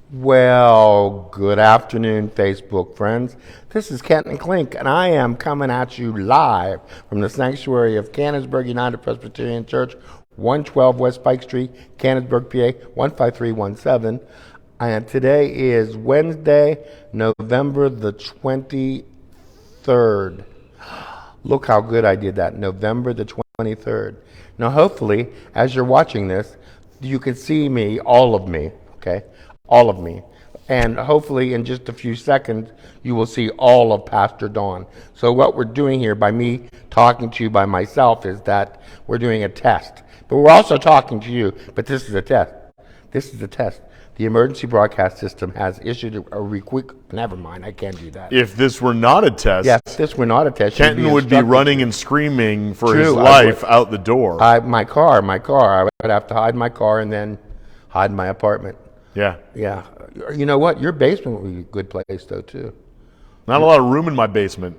Well, good afternoon, Facebook friends. This is Kenton Clink, and I am coming at you live from the sanctuary of Canonsburg United Presbyterian Church, 112 West Pike Street, Canonsburg, PA, 15317. And today is Wednesday, November the 23rd. Look how good I did that, November the 23rd. Now, hopefully, as you're watching this, you can see me, all of me, okay? All of me. And hopefully in just a few seconds, you will see all of Pastor Dawn. So what we're doing here by me talking to you by myself is that we're doing a test. But we're also talking to you, but this is a test. This is a test. The emergency broadcast system has issued a quick. Never mind, I can't do that. If this were not a test, yes, if this were not a test, Kenton would be running and screaming for his life out the door. My car. I would have to hide my car and then hide my apartment. Yeah. Yeah. You know what? Your basement would be a good place, though, too. Not a lot of room in my basement.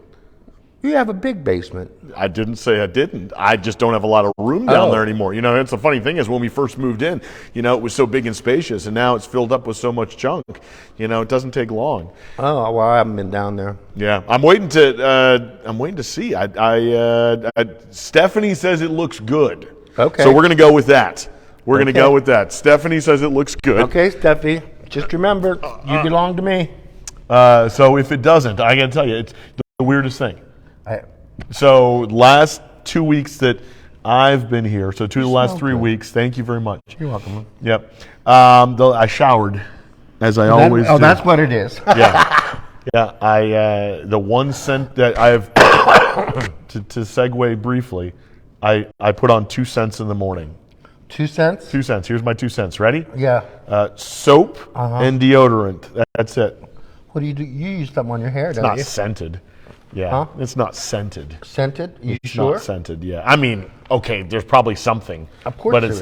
You have a big basement. I didn't say I didn't. I just don't have a lot of room down there anymore. You know, it's the funny thing is when we first moved in, you know, it was so big and spacious, and now it's filled up with so much junk. You know, it doesn't take long. Oh, well, I haven't been down there. Yeah, I'm waiting to see. Stephanie says it looks good. Okay. So we're going to go with that. We're going to go with that. Stephanie says it looks good. Okay, Steffi. Just remember, you belong to me. So if it doesn't, I got to tell you, it's the weirdest thing. So last 2 weeks that I've been here, so the last 3 weeks, thank you very much. You're welcome. Yep. I showered, as I always do. Oh, that's what it is. Yeah. Yeah, the 1 cent that I've, to segue briefly, I put on 2 cents in the morning. 2 cents? 2 cents. Here's my 2 cents. Ready? Yeah. Soap and deodorant. That's it. What do? You use something on your hair, don't you? It's not scented. Yeah. Huh? It's not scented. Scented? You It's sure? not scented, yeah. I mean, okay, there's probably something. Of course but there it's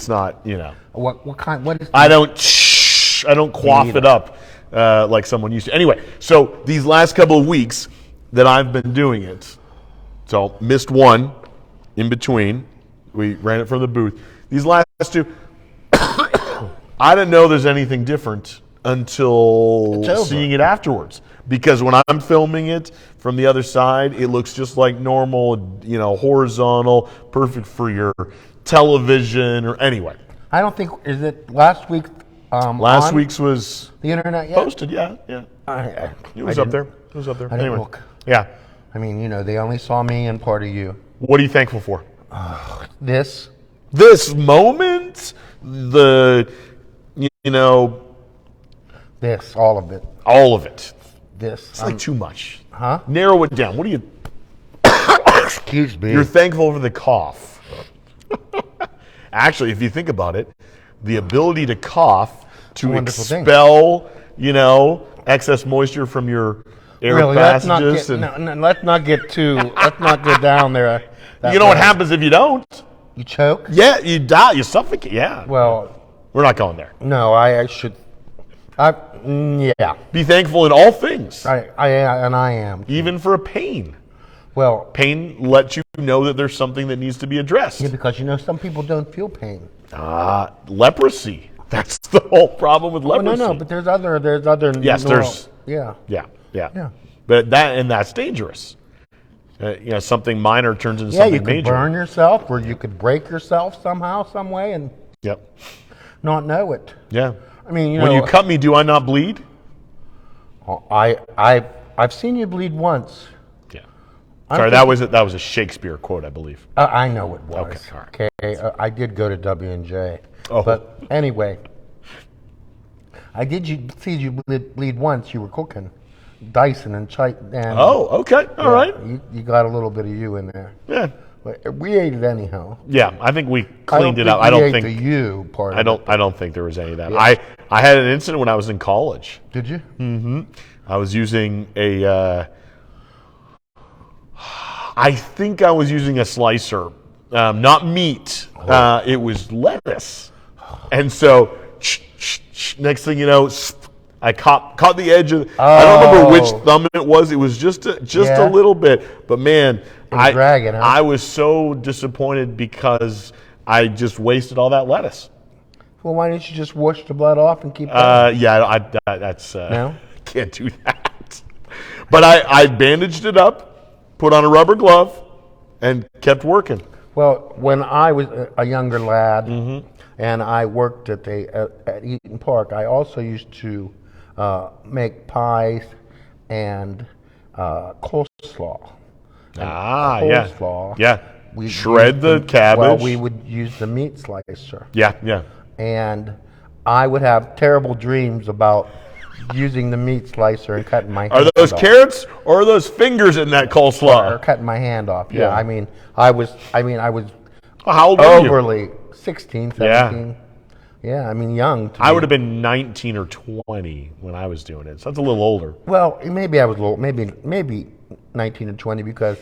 is. not, you know. What kind? What is? I don't quaff it up like someone used to. Anyway, so these last couple of weeks that I've been doing it, so missed one in between. We ran it from the booth. These last two, I didn't know there's anything different until seeing it afterwards. Because when I'm filming it from the other side, it looks just like normal, you know, horizontal, perfect for your television or anyway. I don't think, is it last week? Last week's was the internet yet? posted, yeah. It was up there. I didn't Anyway, look. yeah. I mean, you know, they only saw me and part of you. What are you thankful for? This moment, This, all of it. all of it. This. It's like too much. Huh? Narrow it down. What do you? Excuse me. You're thankful for the cough. Actually, if you think about it, the ability to cough to expel, excess moisture from your air passages. Let's not get down there. You know what happens if you don't? You choke? Yeah, you die. You suffocate. Yeah. Well, we're not going there. no, I should. Yeah. Be thankful in all things, I am. even for a pain. Well, Pain lets you know that there's something that needs to be addressed. yeah, because some people don't feel pain. Leprosy. That's the whole problem with leprosy. No, but there's other. Yes, there's. Yeah. Yeah. But that's dangerous. Something minor turns into Yeah, something you could major. burn yourself, or you could break yourself somehow, some way, and Yep. not know it. Yeah. I mean, when you cut me, do I not bleed? I've seen you bleed once. Yeah. Sorry, that was a Shakespeare quote, I believe. I know it was. Okay, all right. Okay, I did go to W&J. Oh. But anyway, I did see you bleed once. You were cooking Dyson and Oh, okay, all right. You got a little bit of you in there. Yeah. But we ate it anyhow. Yeah, I think we cleaned it up. I don't think the you part. I don't think there was any of that. Yeah. I had an incident when I was in college. Did you? Mm-hmm. I was using I think I was using a slicer, not meat. It was lettuce, and so next thing you know, I caught the edge of. I don't remember which thumb it was. It was just a little bit, but man, dragging, huh? I was so disappointed because I just wasted all that lettuce. Well, why didn't you just wash the blood off and keep going? That's No? can't do that. But I bandaged it up, put on a rubber glove, and kept working. Well, when I was a younger lad and I worked at Eaton Park, I also used to make pies and coleslaw. Yeah. We Shred the cabbage. Well, we would use the meat slicer. Yeah. And I would have terrible dreams about using the meat slicer and cutting my hand Are those off. carrots or are those fingers in that coleslaw? Or cutting my hand off. Yeah. I mean, I was How old were you? overly 16, 17. Yeah, I mean, young. I would have been 19 or 20 when I was doing it. So that's a little older. Well, maybe I was a little, maybe 19 or 20 because,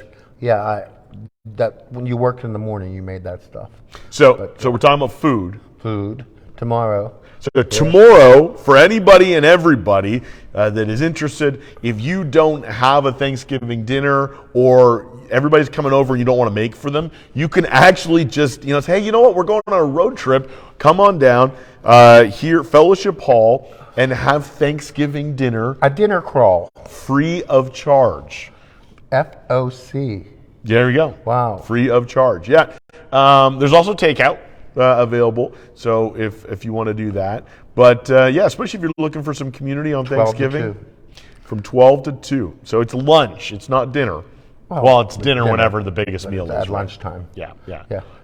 that when you worked in the morning, you made that stuff. So we're talking about food. Food tomorrow. So tomorrow, for anybody and everybody that is interested, if you don't have a Thanksgiving dinner or everybody's coming over and you don't want to make for them, you can actually just, say, hey, you know what? We're going on a road trip. Come on down here, Fellowship Hall, and have Thanksgiving dinner. A dinner crawl. Free of charge. FOC. There we go. Wow. Free of charge. Yeah. There's also takeout available, so if you want to do that. But especially if you're looking for some community on 12 to Thanksgiving. 2. From 12 to 2. So it's lunch. It's not dinner. Well, it's dinner whenever the biggest meal is. At right? lunchtime. Yeah.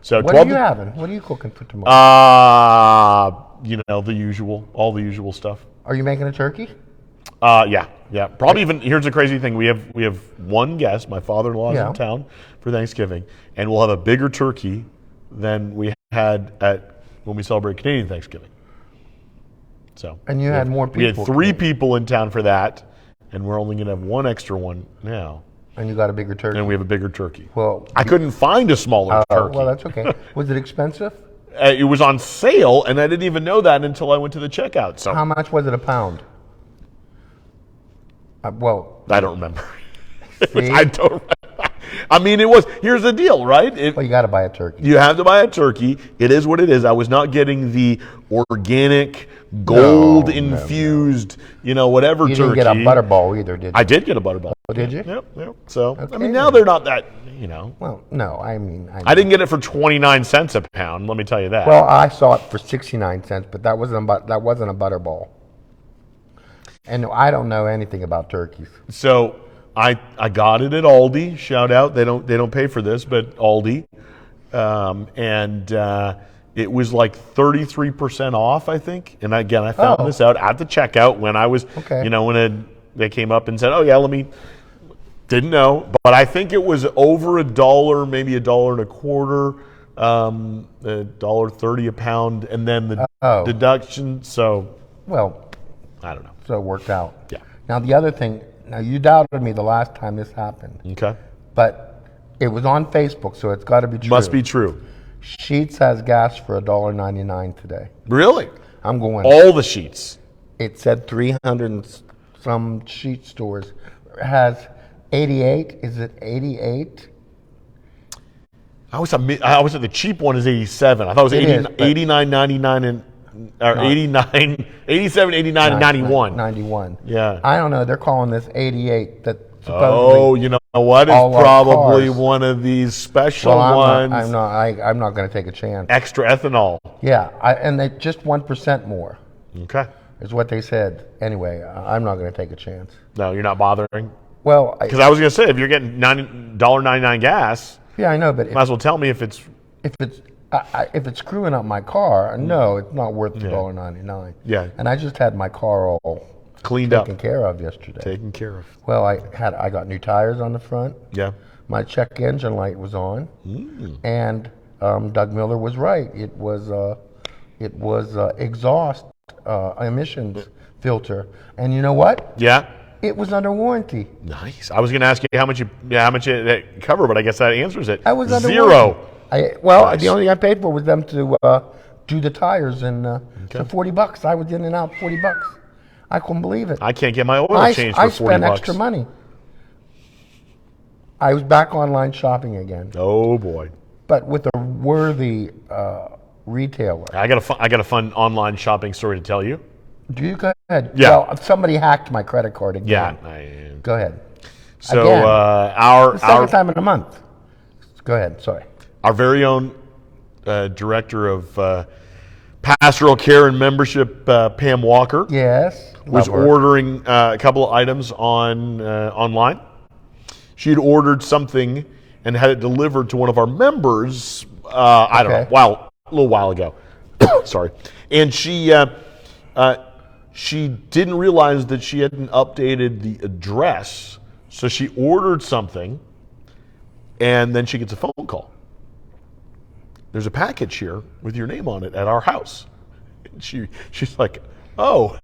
So what 12 are you having? What are you cooking for tomorrow? the usual, all the usual stuff. Are you making a turkey? Yeah. Probably even, here's the crazy thing. We have one guest, my father-in-law's in town for Thanksgiving, and we'll have a bigger turkey than we had when we celebrate Canadian Thanksgiving. So. And you had more people. We had 3 people in town for that, and we're only going to have one extra one now. And you got a bigger turkey. And we have a bigger turkey. Well, I couldn't find a smaller turkey. Well, that's okay. Was it expensive? It was on sale, and I didn't even know that until I went to the checkout. So How much was it a pound? I don't remember. See? I don't remember. I mean, it was. Here's the deal, right? Well, you got to buy a turkey. You have to buy a turkey. It is what it is. I was not getting the organic, gold-infused, whatever You turkey. didn't get a butterball either, did you? I did get a butterball. Oh, did you? Yep. So, Okay, I mean, now they're not that, Well, no, I mean. I didn't get it for 29 cents a pound, let me tell you that. Well, I saw it for 69 cents, but that wasn't a butterball. And I don't know anything about turkeys. So I got it at Aldi. Shout out. They don't pay for this, but Aldi. It was like 33% off, I think. And again, I found this out at the checkout when I was, when they came up and said, "Oh yeah, didn't know." But I think it was over $1, maybe $1.25, $1.30 a pound, and then the deduction. So, well, I don't know. So it worked out. Yeah. Now the other thing. Now you doubted me the last time this happened. Okay. But it was on Facebook, so it's got to be true. Must be true. Sheets has gas for $1.99 today. Really? I'm going. All the sheets. It said 300 and some sheet stores. It has 88. Is it 88? I was at the cheap one is 87. I thought it was 89.99 and or 89, 87, 89, 91. 91. Yeah. I don't know. They're calling this 88. That supposedly you know what? It's all our probably cars. one of these special ones. ones. I'm not going to take a chance. Extra ethanol. Yeah, and they just 1% more. Okay. Is what they said. Anyway, I'm not going to take a chance. No, you're not bothering. Well, because I was going to say if you're getting $1.99 gas. Yeah, I know, but might as well tell me if it's screwing up my car. No, it's not worth $1.99. Yeah. And I just had my car all cleaned up, taken care of yesterday. Taken care of. Well, I got new tires on the front. Yeah. My check engine light was on, and Doug Miller was right. It was exhaust emissions filter, and you know what? Yeah. It was under warranty. Nice. I was going to ask you how much it covered, but I guess that answers it. I was under Zero. Warranty. The only thing I paid for was them to do the tires, and for $40. I was in and out $40. I couldn't believe it. I can't get my oil changed for $40. I spent extra money. I was back online shopping again. Oh boy! But with a worthy retailer. I got a fun online shopping story to tell you. Do you? Go ahead. Yeah. Well, somebody hacked my credit card again. Yeah. Go ahead. So Again. our The second time in a month. Go ahead. Sorry. our very own director of pastoral care and membership, Pam Walker, Yes. was love her. ordering a couple of items online. She had ordered something and had it delivered to one of our members. I don't know, a little while ago. Sorry, and she didn't realize that she hadn't updated the address, so she ordered something, and then she gets a phone call. There's a package here with your name on it at our house. And she's like, oh,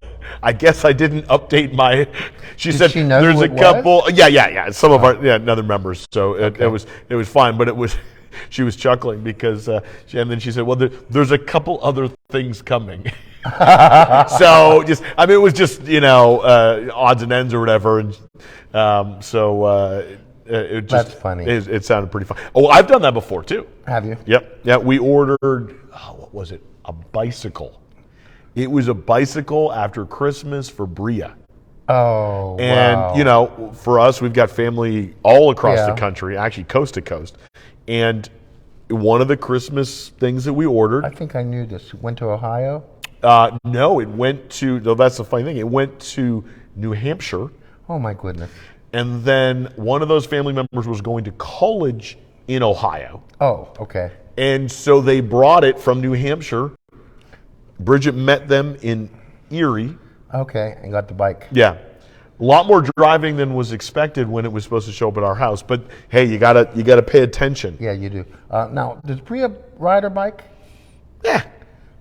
I guess I didn't update my. She said she know there's who a it was? couple. Yeah. Some of our other members. So it was fine, but it was. She was chuckling because, and then she said, well, there's a couple other things coming. So it was just odds and ends or whatever, and it just, That's funny. It sounded pretty fun. Oh, I've done that before too. Have you? Yep. Yeah, we ordered, what was it? A bicycle. It was a bicycle after Christmas for Bria. Oh, And, wow. for us, we've got family all across the Yeah. country, actually coast to coast. And one of the Christmas things that we ordered, I think I knew this. Went to Ohio? no, it went to, though that's the funny thing, it went to New Hampshire. Oh, my goodness. And then one of those family members was going to college in Ohio. Oh, okay. And so they brought it from New Hampshire. Bridget met them in Erie. Okay, and got the bike. Yeah. A lot more driving than was expected when it was supposed to show up at our house. But hey, you gotta pay attention. Yeah, you do. Now, does Bria ride her bike? Yeah.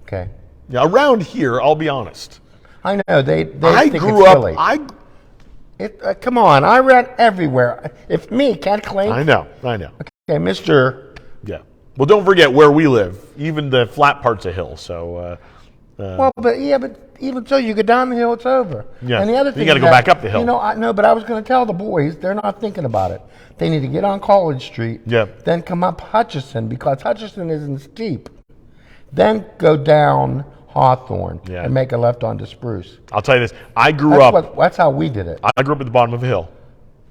Okay. Yeah, around here, I'll be honest. I know, they I think grew it's up. silly. Come on, I ran everywhere. If me, Kent Clink. I know. Okay, Mr. Yeah. Well, don't forget where we live. Even the flat part's a hill. So. Well, but even so, you go down the hill, it's over. Yeah. And the other You thing gotta is go that, back up the hill. I know, but I was going to tell the boys, they're not thinking about it. They need to get on College Street. Yep. Then come up Hutchison because Hutchison isn't steep. Then go down Hawthorne Yeah. and make a left onto Spruce. I'll tell you this. I grew up. That's how we did it. I grew up at the bottom of a hill.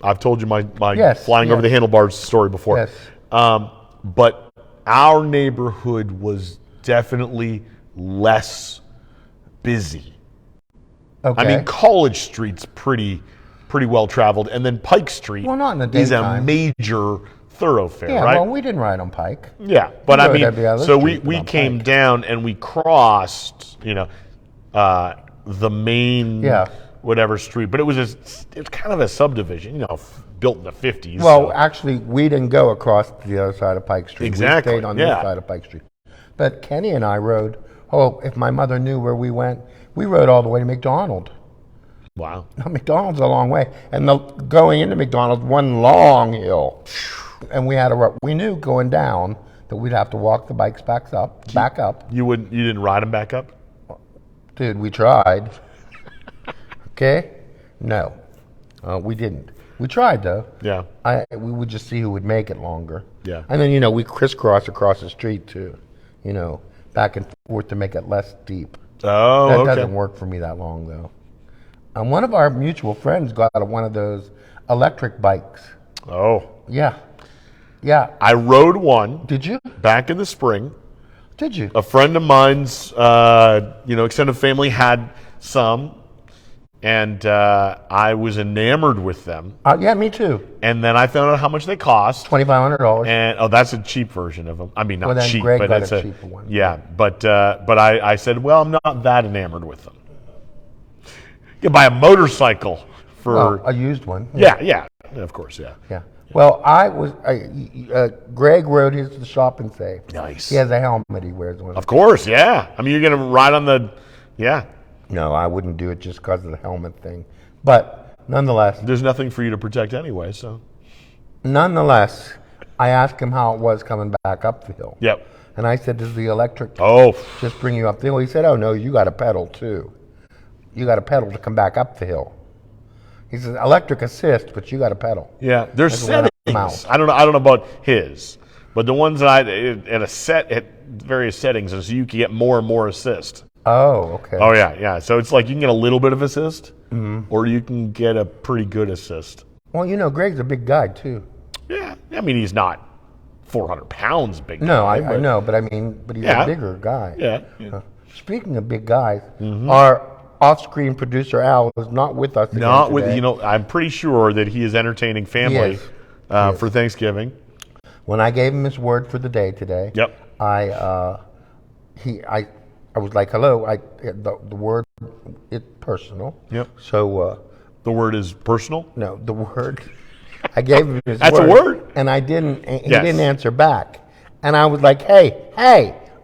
I've told you my Yes, flying over yes. the handlebars story before. Yes. But our neighborhood was definitely less busy. Okay. I mean, College Street's pretty well traveled, and then Pike Street Well, not in the is a daytime. major thoroughfare, yeah, right? well, we didn't ride on Pike. Yeah, but I rode mean, every other so we street but on came Pike. down and we crossed, the main Yeah. whatever street, but it was kind of a subdivision, built in the 50s. Well, so- actually, we didn't go across to the other side of Pike Street. Exactly, We stayed on this yeah. side of Pike Street. But Kenny and I rode, if my mother knew where we went, we rode all the way to McDonald. wow. Now, McDonald's a long way. And going into McDonald's, one long hill. And we knew going down that we'd have to walk the bikes back up. You didn't ride them back up? Dude, we tried. Okay? No. We didn't. We tried, though. Yeah. We would just see who would make it longer. Yeah. And then, we crisscross across the street too, back and forth to make it less steep. Oh, That okay. doesn't work for me that long, though. And one of our mutual friends got one of those electric bikes. Oh. Yeah. Yeah. I rode one Did you? back in the spring. Did you? A friend of mine's, extended family had some, and I was enamored with them. Yeah, me too. And then I found out how much they cost. $2,500. And that's a cheap version of them. I mean, not Well, then cheap, Greg but got it's a cheaper one. Yeah, but I said, well, I'm not that enamored with them. You can buy a motorcycle for Well, a used one. yeah, of course, yeah. Yeah. Well, Greg rode his to the shop and say. Nice. He has a helmet he wears on. Of course, yeah. I mean, you're gonna ride on the, yeah. No, I wouldn't do it just because of the helmet thing. But nonetheless, There's nothing for you to protect anyway, so. I asked him how it was coming back up the hill. Yep. And I said, does the electric Oh, just bring you up the hill? He said, oh, no, you got to pedal too. You got to pedal to come back up the hill. He says, electric assist, but you got to pedal. yeah. There's Like a round settings. mouse. I don't know about his, But the ones that at various settings, so you can get more and more assist. Oh, okay. Oh yeah. So it's like you can get a little bit of assist, or you can get a pretty good assist. Well, Greg's a big guy too. Yeah, I mean he's not 400 pounds big. No, guy, I know, but he's a bigger guy. Yeah. Speaking of big guys, our off-screen producer Al is not with us. Not today. with I'm pretty sure that he is entertaining family for Thanksgiving. When I gave him his word for the day today, I was like, hello. The word it's personal. Yep. So the word is personal. no, the word. I gave him his That's word. a word? And he didn't answer back. And I was like, hey.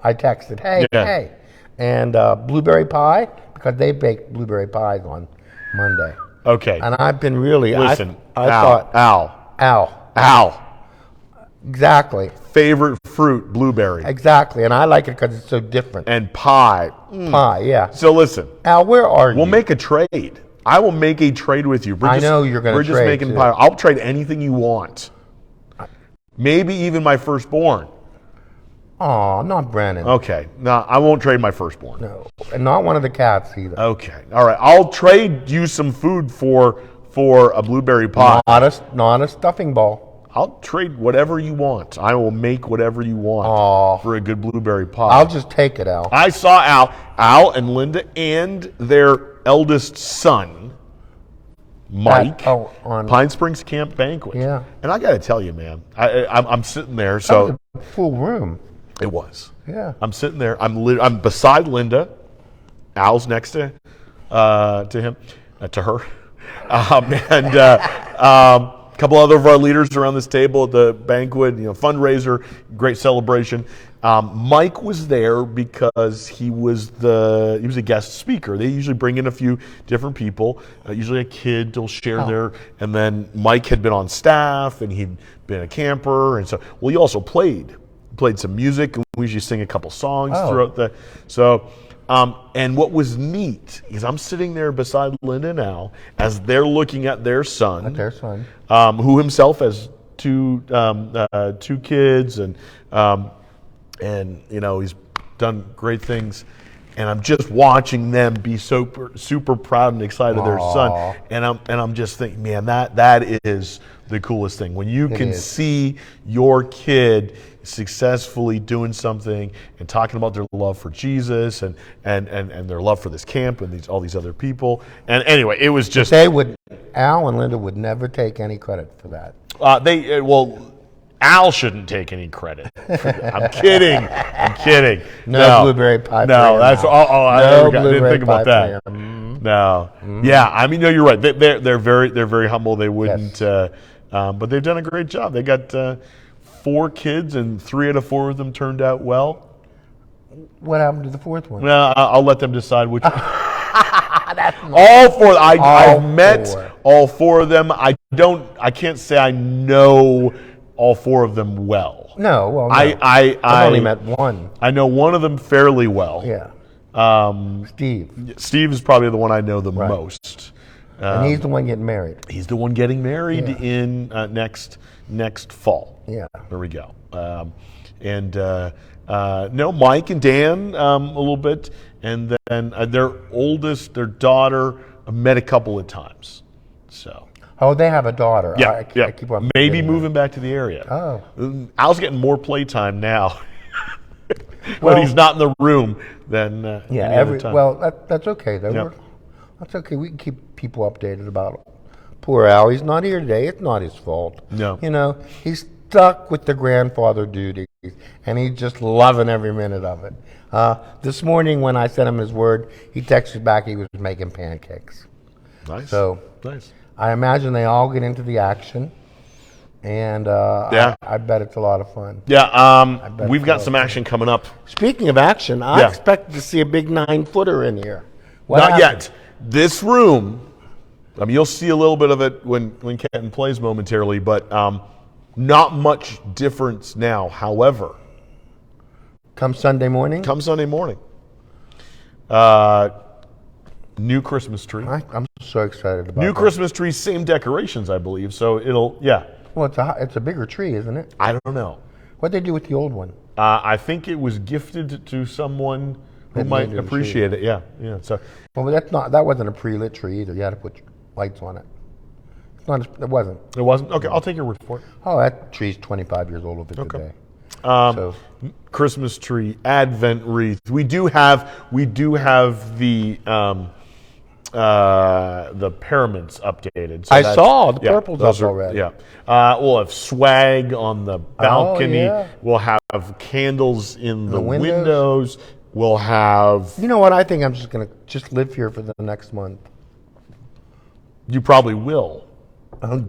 I texted, hey. And blueberry pie, because they baked blueberry pies on Monday. Okay. And I've been really, Listen, I thought. Al. Exactly. Favorite fruit, blueberry. Exactly. And I like it because it's so different. And pie. Pie, yeah. So listen. Al, where are you? We'll make a trade. I will make a trade with you. I know you're going to trade. We're just making pie. I'll trade anything you want. Maybe even my firstborn. Oh, not Brandon. Okay. No, I won't trade my firstborn. No. And not one of the cats either. Okay. All right. I'll trade you some food for a blueberry pie. Not a stuffing ball. I'll trade whatever you want. I will make whatever you want for a good blueberry pie. I'll just take it, Al. I saw Al and Linda and their eldest son, Mike, on Pine Springs Camp Banquet. Yeah. And I got to tell you, man, I'm sitting there. That So was a full room. it was. Yeah. I'm sitting there. I'm beside Linda. Al's next to him, to her, and a couple other of our leaders around this table at the banquet. Fundraiser, great celebration. Mike was there because he was a guest speaker. They usually bring in a few different people. Usually a kid will share there, and then Mike had been on staff and he'd been a camper, and so he also played some music. And we usually sing a couple songs throughout the so. And what was neat is I'm sitting there beside Linda now as they're looking at their son, who himself has two kids, and he's done great things. And I'm just watching them be super proud and excited of their son, and I'm just thinking, man, that is the coolest thing when you can see your kid successfully doing something and talking about their love for Jesus and their love for this camp and all these other people. And anyway, it was just Al and Linda would never take any credit for that. Al shouldn't take any credit. I'm kidding. No blueberry pie. No, that's all. I didn't think about that. No. Mm-hmm. Yeah, I mean, no, you're right. They're very humble. They wouldn't, but they've done a great job. They got 4 kids, and 3 out of 4 of them turned out well. What happened to the 4th one? Well, I'll let them decide which one. All 4. I've met all 4 of them. I can't say I know all 4 of them well. No, well, no. I've only met one. I know one of them fairly well. Yeah. Steve. Steve is probably the one I know the most. And he's the one getting married. He's the one getting married in next fall. Yeah. There we go. Mike and Dan a little bit, and then their daughter, I met a couple of times. So. Oh, they have a daughter. Yeah, I keep on maybe moving back to the area. Oh. Al's getting more playtime now. When he's not in the room than any other time. Well, that's okay though. Yep. That's okay. We can keep people updated about it. Poor Al. He's not here today. It's not his fault. No. He's stuck with the grandfather duties, and he's just loving every minute of it. This morning when I sent him his word, he texted back he was making pancakes. Nice. So nice. I imagine they all get into the action, and I bet it's a lot of fun. Yeah, we've got some action coming up. Speaking of action, I expected to see a big 9-footer in here. Not yet. This room, you'll see a little bit of it when Kenton plays momentarily, but not much difference now. However, come Sunday morning. New Christmas tree. I'm so excited about new Christmas tree, same decorations, I believe. So Well, it's a bigger tree, isn't it? I don't know. What'd they do with the old one? I think it was gifted to someone who Maybe might they do appreciate it. Yeah. So Well, that wasn't a pre-lit tree either. You had to put lights on it. It's not. It wasn't. it wasn't. Okay, I'll take your word for it. Oh, that tree's 25 years old of it Okay. today. Christmas tree, Advent wreath. We do have the paraments updated. So I saw the purple's those up already. Yeah. We'll have swag on the balcony. yeah. We'll have candles in the windows. windows. We'll have. You know what? I think I'm just gonna live here for the next month. You probably will.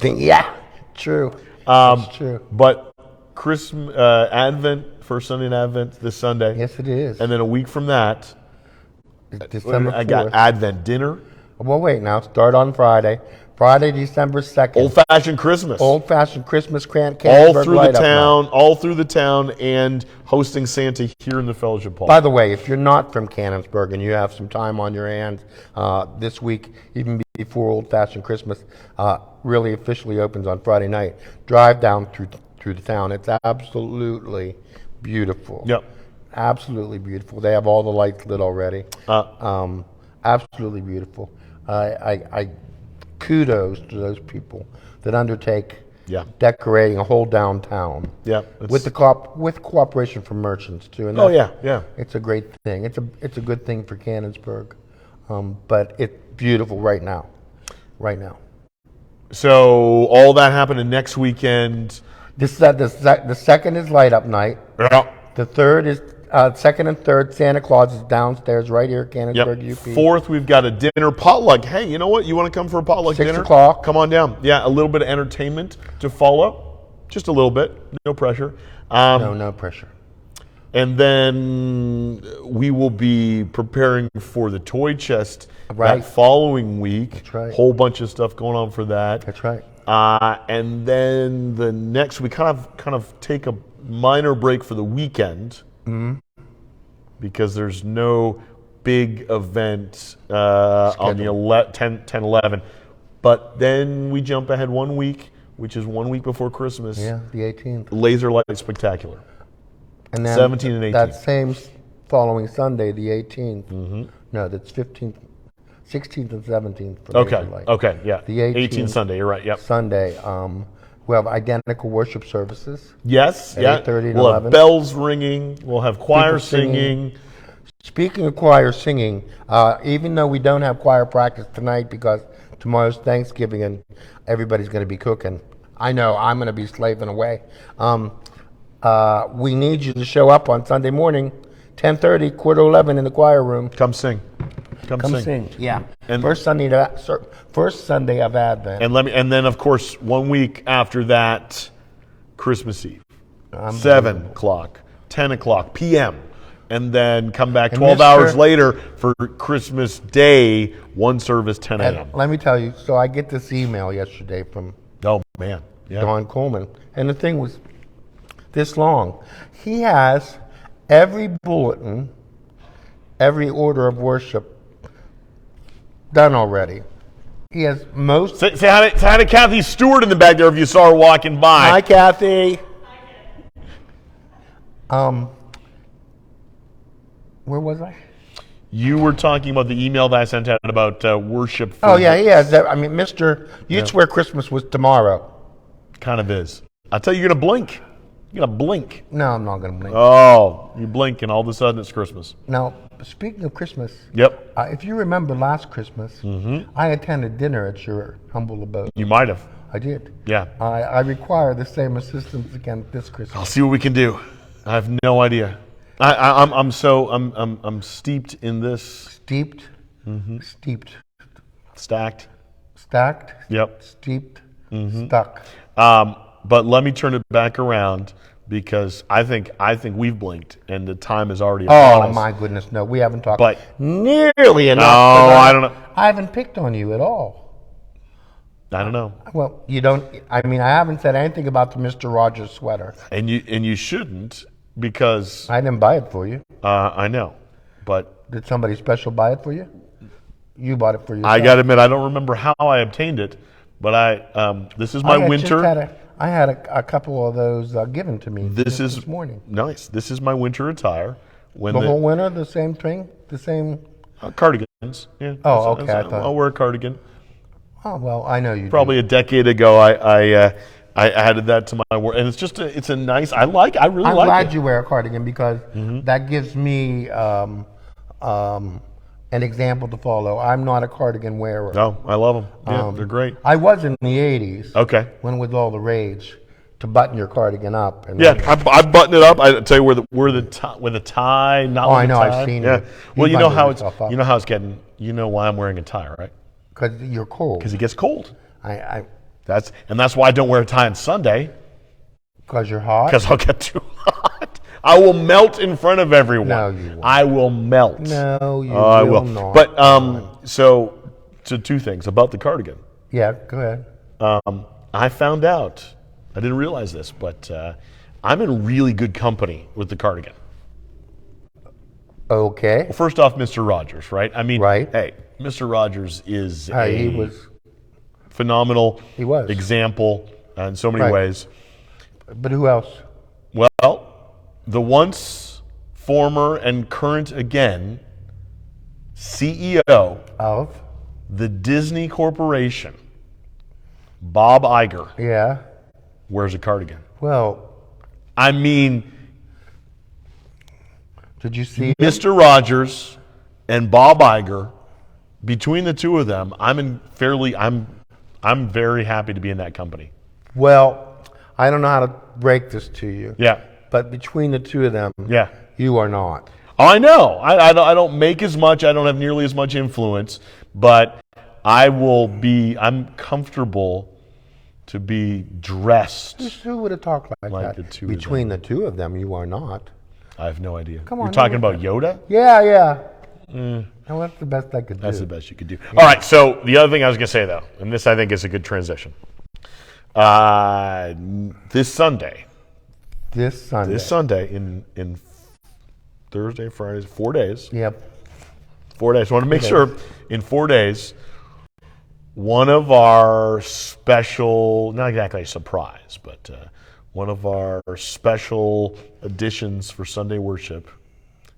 Yeah, true. That's true. But Christmas, Advent, first Sunday in Advent, this Sunday. Yes, it is. And then a week from that, December 4th. I got Advent dinner. Well, wait now. Start on Friday. Friday, December 2nd. Old-fashioned Christmas. Old-fashioned Christmas all Canonsburg through the light-up town, night. all through the town, and hosting Santa here in the Fellowship Hall. By the way, if you're not from Canonsburg and you have some time on your hands this week, even before Old-fashioned Christmas really officially opens on Friday night, drive down through the town. It's absolutely beautiful. Yep. Absolutely beautiful. They have all the lights lit already. Absolutely beautiful. I kudos to those people that undertake decorating a whole downtown. Yeah, with cooperation from merchants too. And yeah. it's a great thing. It's a good thing for Canonsburg, but it's beautiful right now. Right now. So all that happening next weekend. The second is light up night. Yeah. The third is second and third. Santa Claus is downstairs right here at Canonsburg UP. Fourth, we've got a dinner potluck. Hey, you know what? You want to come for a potluck 6 dinner? o'clock. Come on down. Yeah, a little bit of entertainment to follow. Just a little bit. No pressure. No pressure. And then we will be preparing for the toy chest Right. that following week. That's right. Whole bunch of stuff going on for that. That's right. And then the next, we kind of take a minor break for the weekend because there's no big event on the 10, 11. But then we jump ahead 1 week, which is 1 week before Christmas. Yeah, the 18th. Laser Light Spectacular. And then 17 and 18. That same following Sunday, the 18th. No, that's 15th, 16th and 17th. For Laser Light. Okay, yeah. The 18th Sunday, you're right, yep. Sunday, we have identical worship services. Yes, At yeah. 8:30 and we'll 11. have bells ringing. We'll have choir People singing. Speaking of choir singing, even though we don't have choir practice tonight because tomorrow's Thanksgiving and everybody's going to be cooking, I know I'm going to be slaving away. We need you to show up on Sunday morning, 10:30, 10:45 in the choir room. Come sing. Come sing. Yeah. And- first Sunday of Advent. And then of course 1 week after that, Christmas Eve, 7 o'clock, 10 o'clock p.m. And then come back 12 hours later for Christmas Day, one service, 10 a.m. And let me tell you, so I get this email yesterday from Oh man, yeah. Don Coleman, and the thing was this long. He has every bulletin, every order of worship done already. He has most. Say hi to Kathy Stewart in the back there if you saw her walking by. Hi, Kathy. Where was I? You were talking about the email that I sent out about worship. Oh yeah, he has. I mean, Mister, you'd swear Christmas was tomorrow. Kind of is. I tell you, you're gonna blink. You're gonna blink. No, I'm not going to blink. Oh, you blink, and all of a sudden it's Christmas. Now, speaking of Christmas, Yep. if you remember last Christmas, I attended dinner at your humble abode. You might have. I did. Yeah. I require the same assistance again this Christmas. I'll see what we can do. I have no idea. I'm steeped in this. Steeped, steeped, Stacked. stacked, Yep. steeped, stuck. But let me turn it back around because I think we've blinked and the time is already upon Oh us. my goodness, no, we haven't talked But- nearly enough. No, about- I don't know. I haven't picked on you at all. I don't know. Well, you don't. I mean, I haven't said anything about the Mr. Rogers sweater. And you shouldn't because I didn't buy it for you. I know. But Did somebody special buy it for you? You bought it for yourself. I got to admit I don't remember how I obtained it. But this is my winter. I had a couple of those given to me this morning. Nice. This is my winter attire. When The whole winter, the same thing, the same. Cardigans. Yeah. Oh, okay. I'll wear a cardigan. Oh well, I know you. Probably a decade ago, I added that to my work, and it's just it's a nice. I really like I'm it. glad you wear a cardigan because that gives me an example to follow. I'm not a cardigan wearer. Oh, I love them. Yeah, they're great. I was in the '80s. Okay. When it was all the rage to button your cardigan up. And Yeah, I button it up. I tell you with a tie, not with I know. a tie. I've seen yeah. it. Well, you know how it's up. getting. You know why I'm wearing a tie, right? Because you're cold. Because it gets cold. That's why I don't wear a tie on Sunday. Because you're hot. Because I'll get too hot. I will melt in front of everyone. No, you won't. I will melt. No, you I will not. But so two things about the cardigan. Yeah, go ahead. I found out. I didn't realize this, but I'm in really good company with the cardigan. Okay. Well, first off, Mr. Rogers, right? I mean, right. Hey, Mr. Rogers is He was phenomenal He was. example in so many Right. ways. But who else? Well, the once former and current again CEO Of? the Disney Corporation, Bob Iger, Yeah. wears a cardigan. Well, I mean, did you see it? Mr. Rogers and Bob Iger, between the two of them, I'm very happy to be in that company. Well, I don't know how to break this to you. Yeah. But between the two of them, Yeah. you are not. Oh, I know. I don't make as much. I don't have nearly as much influence, but I'm comfortable to be dressed. Who would have talked like Like that? the two of Between the two of them, you are not. I have no idea. Come on, You're talking no. about Yoda? Yeah. No, that's the best I could do. That's the best you could do. All right, so the other thing I was going to say, though, and this I think is a good transition. This Sunday in Thursday, Friday, 4 days. Yep. 4 days. I want to make sure in 4 days, one of our special, not exactly a surprise, but one of our special additions for Sunday worship,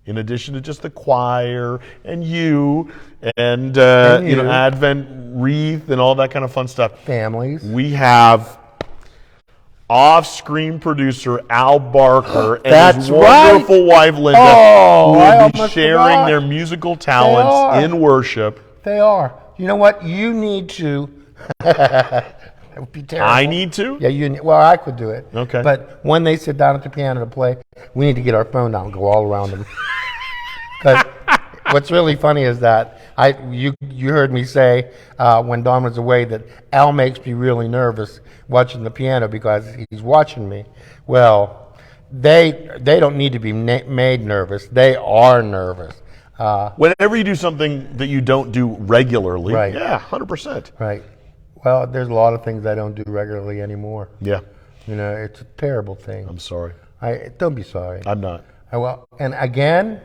in addition to just the choir and you and Advent wreath and all that kind of fun stuff. Families. We have off-screen producer Al Barker and That's his wonderful wife Linda, Oh, who I will be almost sharing forgot. their musical talents in worship. They are. You know what? You need to. That would be terrible. I need to? Yeah, well, I could do it. Okay. But when they sit down at the piano to play, we need to get our phone out and go all around them. Because what's really funny is that you heard me say when Don was away that Al makes me really nervous watching the piano because he's watching me. Well, they don't need to be made nervous. They are nervous. Whenever you do something that you don't do regularly, Right. yeah, 100%. Right. Well, there's a lot of things I don't do regularly anymore. Yeah, You know, it's a terrible thing. I'm sorry. Don't be sorry. I'm not. And again,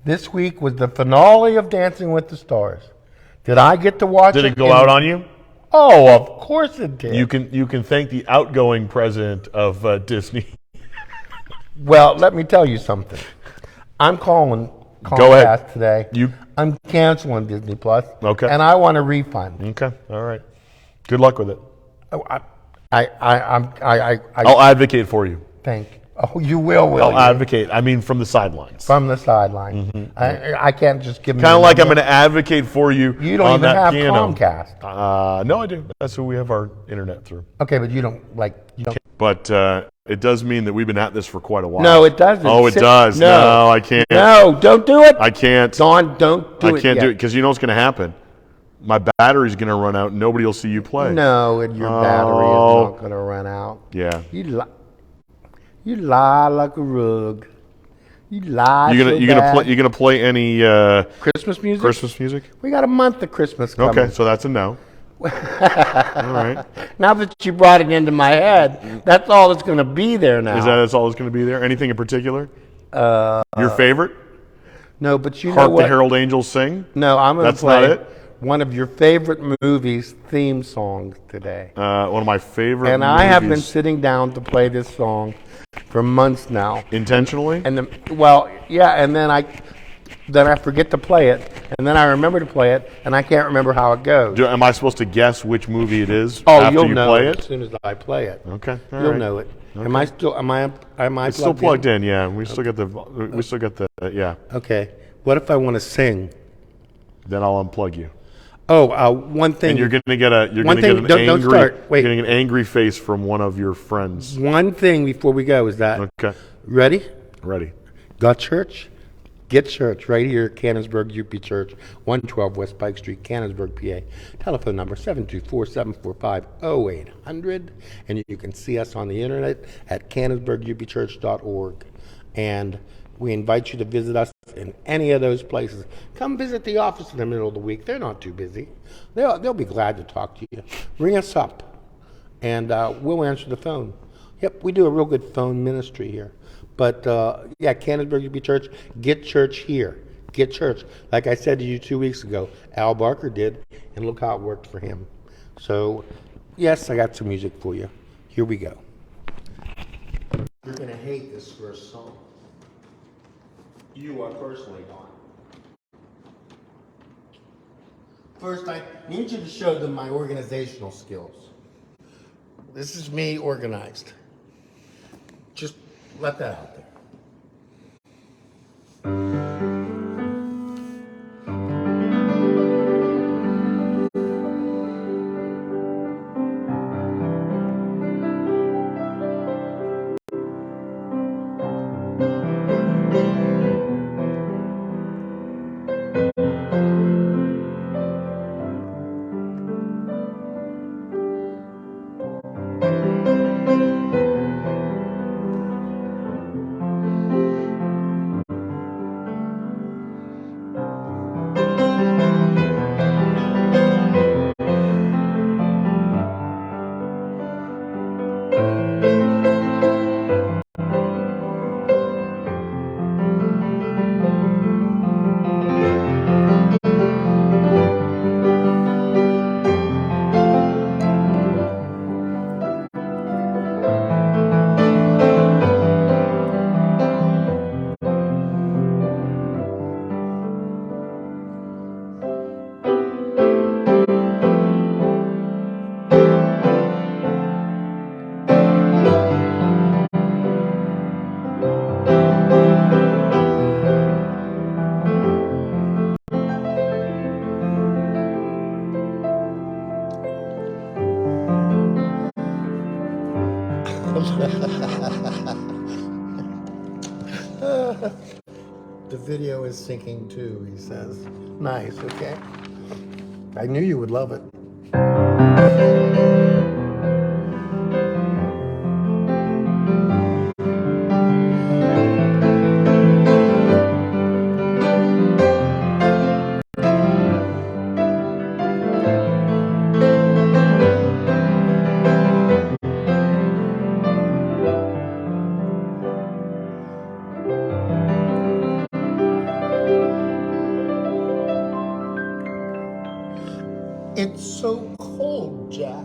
this week was the finale of Dancing with the Stars. Did I get to watch it? Did it go out on you? Oh, of course it did. You can thank the outgoing president of Disney. Well, let me tell you something. I'm calling Go ahead. Comcast today. I'm canceling Disney Plus. Okay. And I want a refund. Okay, all right. Good luck with it. I'll advocate for you. Thank you. Oh, you will I'll you? advocate. I mean, from the sidelines. From the sideline. I can't just give them Kind of the like I'm number. going to advocate for you. You don't on even that have piano. Comcast. No, I do. That's who we have our internet through. Okay, but you don't. But it does mean that we've been at this for quite a while. No, it doesn't. Oh, it does. No, I can't. No, don't do it. I can't. Don, don't do it. I can't yet. do it because you know what's going to happen. My battery's going to run out and nobody will see you play. No, and your battery is not going to run out. Yeah. You lie like a rug. You lie. You're gonna play any Christmas music? Christmas music? We got a month of Christmas coming. Okay, so that's a no. All right. Now that you brought it into my head, that's all that's going to be there now. That's all that's going to be there? Anything in particular? Your favorite? No, but you know Hark what? the Herald Angels Sing? No, I'm going to That's play not it? one of your favorite movies' theme songs today. One of my favorite And movies. I have been sitting down to play this song for months now. Intentionally? And then, and then I forget to play it, and then I remember to play it, and I can't remember how it goes. Am I supposed to guess which movie it is Oh, after you'll you know play it it? as soon as I play it. Okay, all You'll right. know it. Okay. Am I still? Am I? It's still plugged in. Yeah, we still got the. Yeah. Okay. What if I want to sing? Then I'll unplug you. Oh, one thing. And you're gonna get a. You're One gonna get thing- an don't angry. start. Wait. You're getting an angry face from one of your friends. One thing before we go is that. Okay. Ready? Ready. Got church? Get church right here, Canonsburg UP Church, 112 West Pike Street, Canonsburg, PA. Telephone number 724-745-0800. And you can see us on the internet at canonsburgupchurch.org. And we invite you to visit us in any of those places. Come visit the office in the middle of the week. They're not too busy. They'll be glad to talk to you. Ring us up, and we'll answer the phone. Yep, we do a real good phone ministry here. But, Canonsburg UP Church, get church here. Get church. Like I said to you 2 weeks ago, Al Barker did, and look how it worked for him. So, yes, I got some music for you. Here we go. You're going to hate this first song. You are personally on. First, I need you to show them my organizational skills. This is me organized. Just let that out there. The video is syncing too, he says. Nice, okay. I knew you would love it. It's so cold, Jack.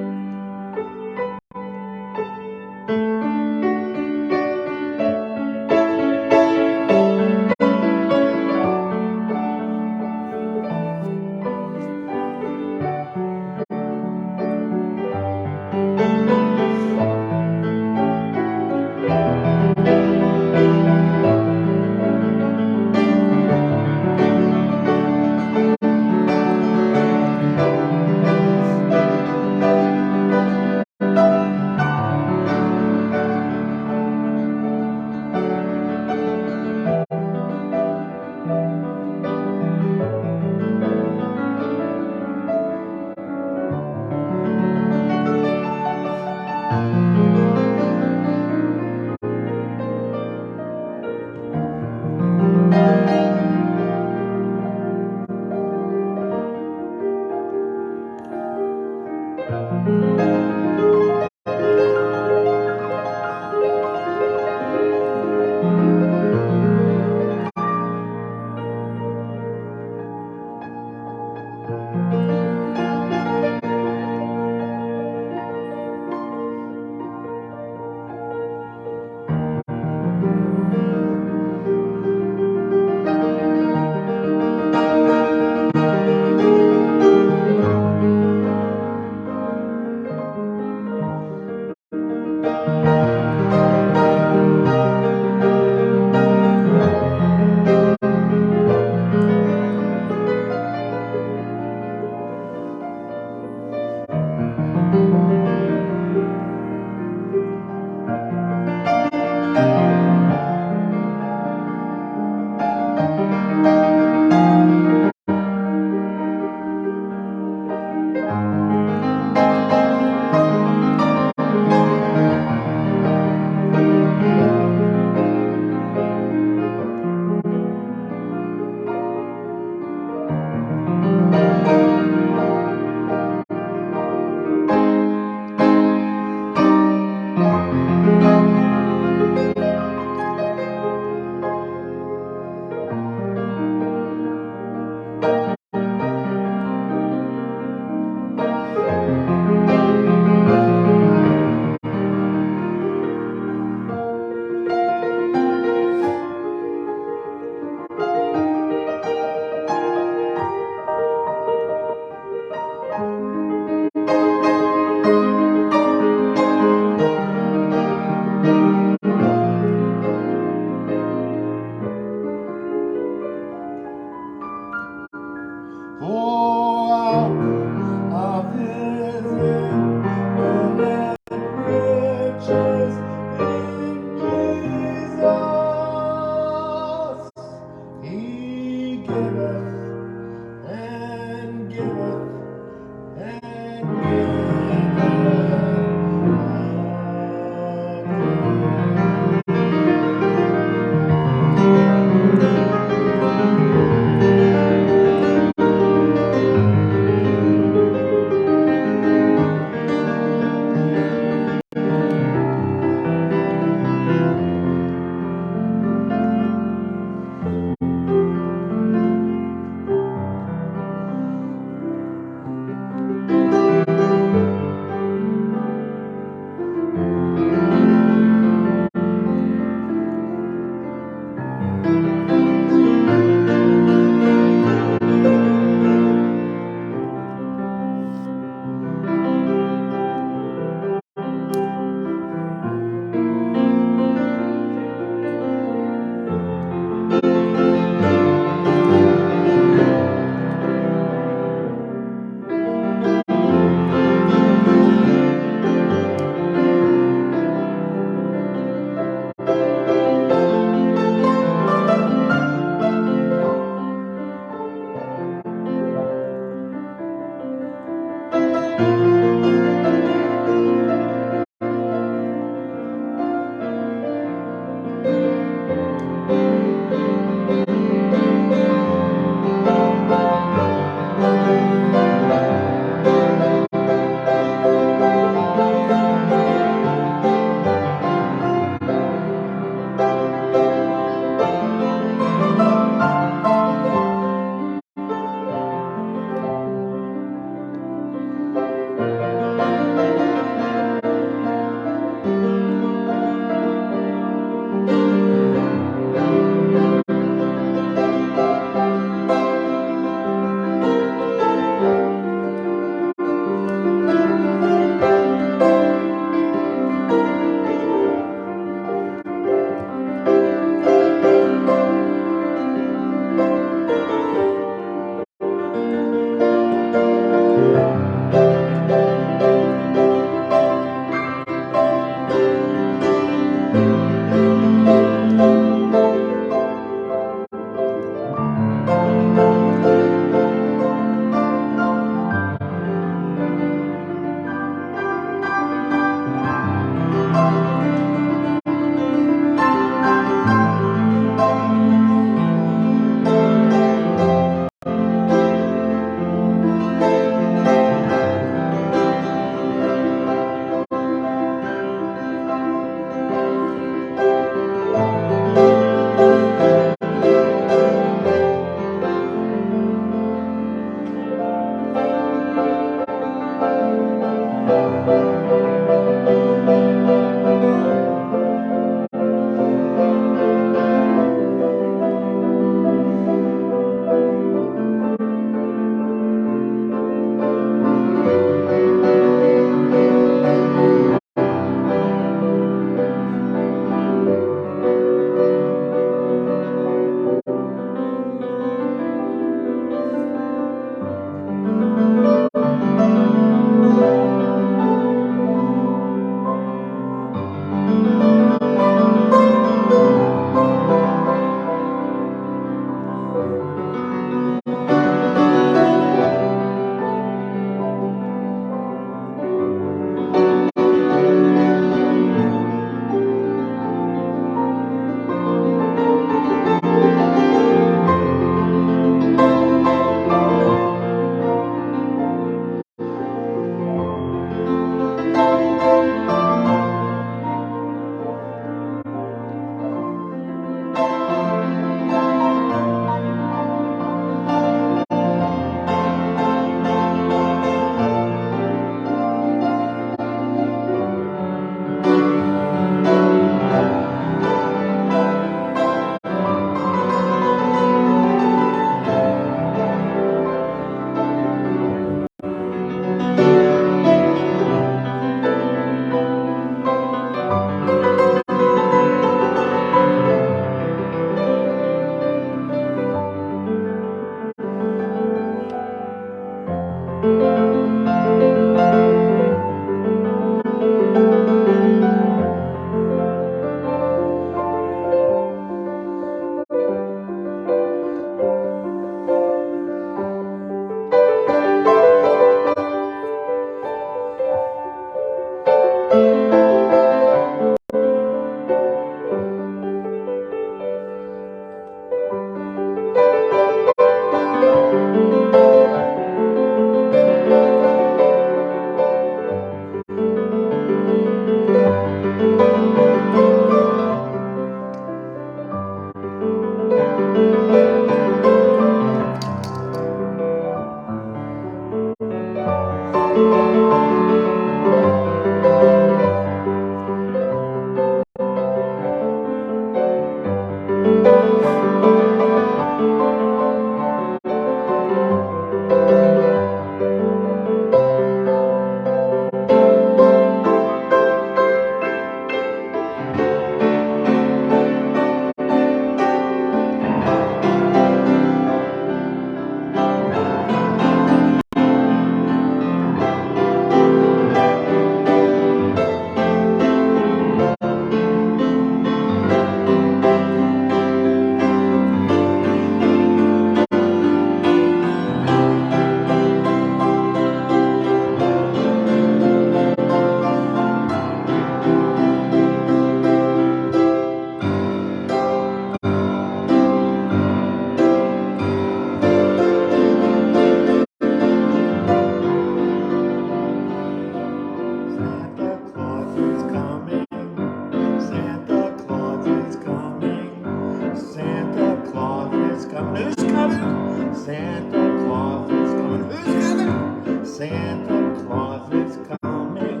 coming. Who's coming? Santa Claus is coming. Who's coming? Santa Claus is coming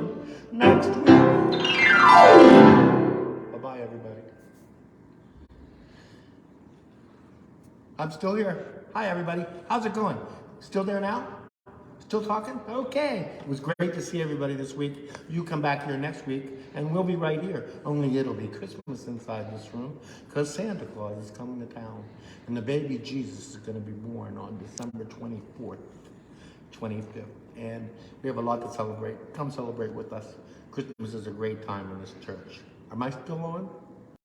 next week. Bye-bye, everybody. I'm still here. Hi, everybody. How's it going? Still there now? Still talking? Okay. It was great to see everybody this week. You come back here next week, and we'll be right here. Only it'll be Christmas inside this room, because Santa Claus is coming to town. And the baby Jesus is going to be born on December 24th, 25th. And we have a lot to celebrate. Come celebrate with us. Christmas is a great time in this church. Am I still on?